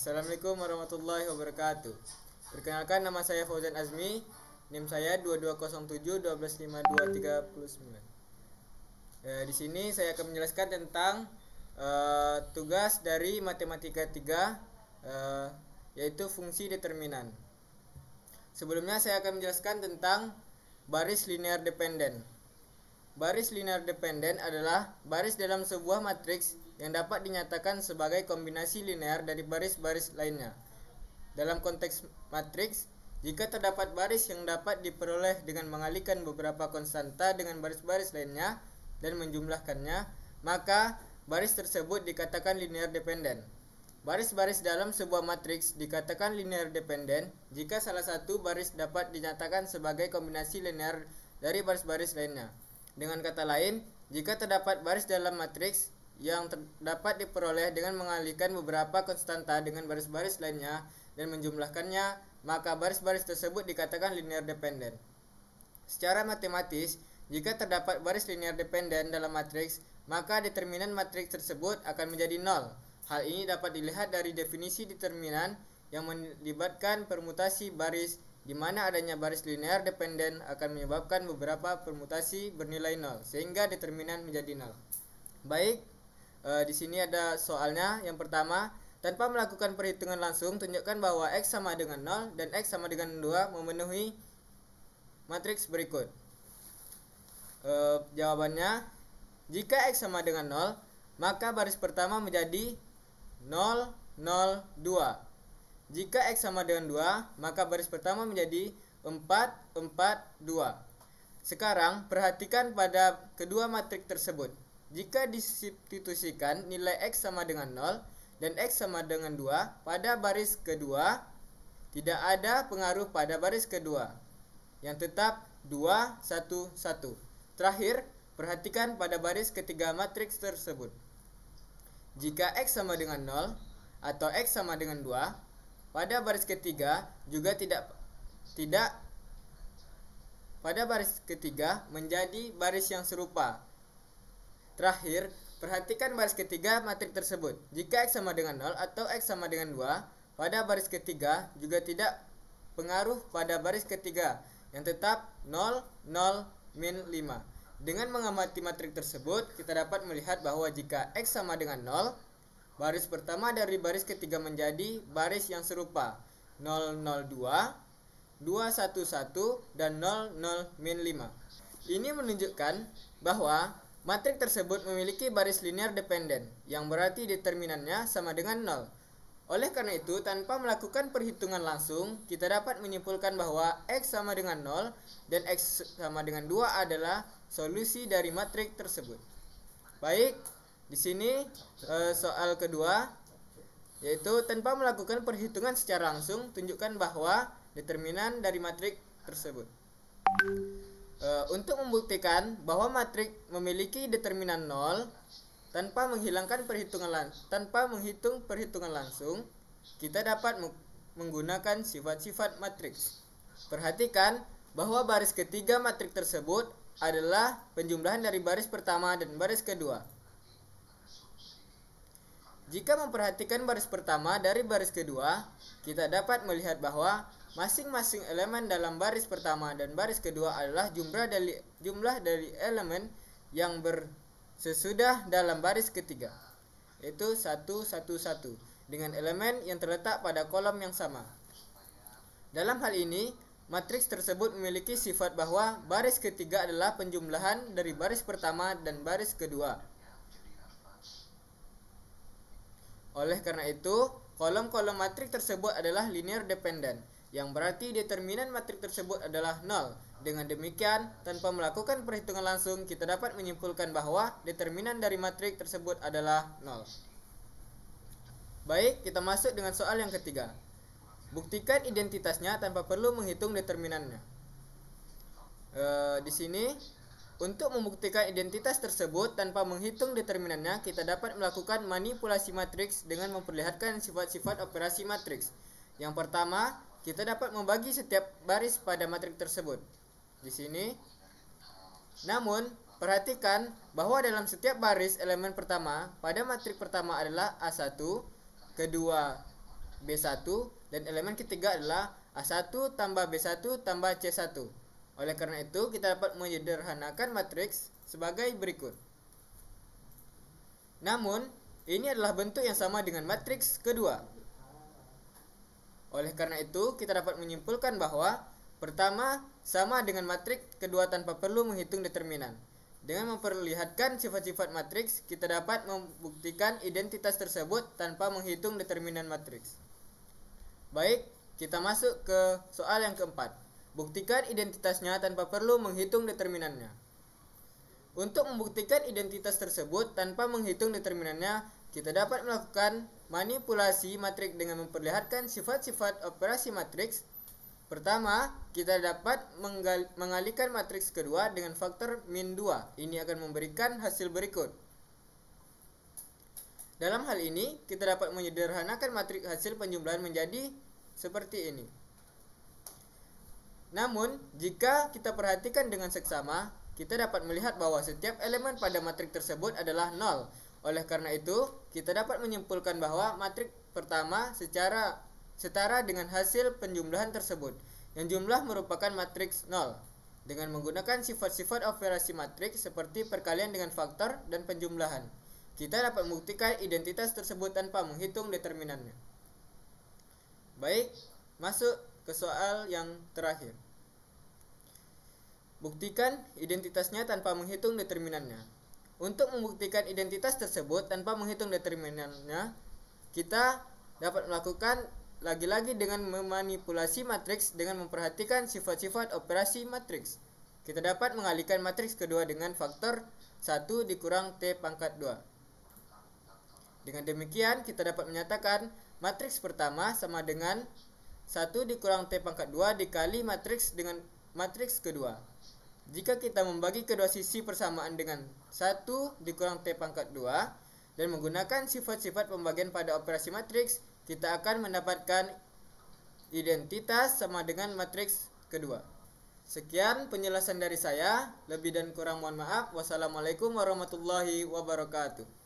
Assalamualaikum warahmatullahi wabarakatuh. Perkenalkan, nama saya Fauzan Azmi, NIM saya 2207 125239. Di sini saya akan menjelaskan tentang tugas dari matematika 3, yaitu fungsi determinan. Sebelumnya saya akan menjelaskan tentang baris linear dependen. Baris linear dependen adalah baris dalam sebuah matriks yang dapat dinyatakan sebagai kombinasi linear dari baris-baris lainnya. Dalam konteks matriks, jika terdapat baris yang dapat diperoleh dengan mengalihkan beberapa konstanta dengan baris-baris lainnya dan menjumlahkannya, maka baris tersebut dikatakan linear dependen. Baris-baris dalam sebuah matriks dikatakan linear dependen jika salah satu baris dapat dinyatakan sebagai kombinasi linear dari baris-baris lainnya. Dengan kata lain, jika terdapat baris dalam matriks yang dapat diperoleh dengan mengalihkan beberapa konstanta dengan baris-baris lainnya dan menjumlahkannya, maka baris-baris tersebut dikatakan linear dependen. Secara matematis, jika terdapat baris linear dependen dalam matriks, maka determinan matriks tersebut akan menjadi nol. Hal ini dapat dilihat dari definisi determinan yang melibatkan permutasi baris, di mana adanya baris linear dependen akan menyebabkan beberapa permutasi bernilai nol, sehingga determinan menjadi nol. Baik, di sini ada soalnya. Yang pertama, tanpa melakukan perhitungan langsung, tunjukkan bahwa X sama dengan 0 dan X sama dengan 2 memenuhi matriks berikut. Jawabannya, jika X sama dengan 0, maka baris pertama menjadi 0, 0, 2. Jika X sama dengan 2, maka baris pertama menjadi 4, 4, 2. Sekarang, perhatikan pada kedua matriks tersebut. Jika disubstitusikan nilai X sama dengan 0 dan X sama dengan 2 pada baris kedua, tidak ada pengaruh pada baris kedua, yang tetap 2, 1, 1. Terakhir, perhatikan pada baris ketiga matriks tersebut. Jika X sama dengan 0 atau X sama dengan 2, pada baris ketiga juga tidak pada baris ketiga menjadi baris yang serupa. Terakhir, perhatikan baris ketiga matriks tersebut. Jika X sama dengan 0 atau X sama dengan 2, pada baris ketiga juga tidak pengaruh pada baris ketiga, yang tetap 0, 0, min 5. Dengan mengamati matriks tersebut, kita dapat melihat bahwa jika X sama dengan 0, baris pertama dari baris ketiga menjadi baris yang serupa, 002, 211, dan 00 min 5. Ini menunjukkan bahwa matriks tersebut memiliki baris linear dependen, yang berarti determinannya sama dengan 0. Oleh karena itu, tanpa melakukan perhitungan langsung, kita dapat menyimpulkan bahwa X sama dengan 0 dan X sama dengan 2 adalah solusi dari matriks tersebut. Baik, di sini soal kedua, yaitu tanpa melakukan perhitungan secara langsung, tunjukkan bahwa determinan dari matriks tersebut. Untuk membuktikan bahwa matriks memiliki determinan 0 tanpa menghitung perhitungan langsung, kita dapat menggunakan sifat-sifat matriks. Perhatikan bahwa baris ketiga matriks tersebut adalah penjumlahan dari baris pertama dan baris kedua. Jika memperhatikan baris pertama dari baris kedua, kita dapat melihat bahwa masing-masing elemen dalam baris pertama dan baris kedua adalah jumlah dari elemen yang bersesudah dalam baris ketiga, yaitu 1, 1, 1, dengan elemen yang terletak pada kolom yang sama. Dalam hal ini, matriks tersebut memiliki sifat bahwa baris ketiga adalah penjumlahan dari baris pertama dan baris kedua. Oleh karena itu, kolom-kolom matriks tersebut adalah linear dependen, yang berarti determinan matriks tersebut adalah 0. Dengan demikian, tanpa melakukan perhitungan langsung, kita dapat menyimpulkan bahwa determinan dari matriks tersebut adalah 0. Baik, kita masuk dengan soal yang ketiga. Buktikan identitasnya tanpa perlu menghitung determinannya. Di sini, untuk membuktikan identitas tersebut tanpa menghitung determinannya, kita dapat melakukan manipulasi matriks dengan memperlihatkan sifat-sifat operasi matriks. Yang pertama, kita dapat membagi setiap baris pada matriks tersebut. Di sini, namun perhatikan bahwa dalam setiap baris elemen pertama pada matriks pertama adalah A1, kedua B1 dan elemen ketiga adalah A1 tambah B1 tambah C1. Oleh karena itu, kita dapat menyederhanakan matriks sebagai berikut. Namun, ini adalah bentuk yang sama dengan matriks kedua. Oleh karena itu, kita dapat menyimpulkan bahwa pertama sama dengan matriks kedua tanpa perlu menghitung determinan. Dengan memperlihatkan sifat-sifat matriks, kita dapat membuktikan identitas tersebut tanpa menghitung determinan matriks. Baik, kita masuk ke soal yang keempat. Buktikan identitasnya tanpa perlu menghitung determinannya. Untuk membuktikan identitas tersebut tanpa menghitung determinannya, kita dapat melakukan manipulasi matriks dengan memperlihatkan sifat-sifat operasi matriks. Pertama, kita dapat mengalihkan matriks kedua dengan faktor min 2. Ini akan memberikan hasil berikut. Dalam hal ini, kita dapat menyederhanakan matriks hasil penjumlahan menjadi seperti ini. Namun, jika kita perhatikan dengan seksama, kita dapat melihat bahwa setiap elemen pada matriks tersebut adalah 0. Oleh karena itu, kita dapat menyimpulkan bahwa matriks pertama setara dengan hasil penjumlahan tersebut, yang jumlah merupakan matriks 0. Dengan menggunakan sifat-sifat operasi matriks seperti perkalian dengan faktor dan penjumlahan, kita dapat membuktikan identitas tersebut tanpa menghitung determinannya. Baik, masuk ke soal yang terakhir. Buktikan identitasnya tanpa menghitung determinannya. Untuk membuktikan identitas tersebut tanpa menghitung determinannya, kita dapat melakukan lagi-lagi dengan memanipulasi matriks dengan memperhatikan sifat-sifat operasi matriks. Kita dapat mengalihkan matriks kedua dengan faktor 1 dikurang T pangkat 2. Dengan demikian, kita dapat menyatakan matriks pertama sama dengan 1 dikurang T pangkat 2 dikali matriks dengan matriks kedua. Jika kita membagi kedua sisi persamaan dengan 1 dikurang T pangkat 2 dan menggunakan sifat-sifat pembagian pada operasi matriks, kita akan mendapatkan identitas sama dengan matriks kedua. Sekian penjelasan dari saya. Lebih dan kurang mohon maaf. Wassalamualaikum warahmatullahi wabarakatuh.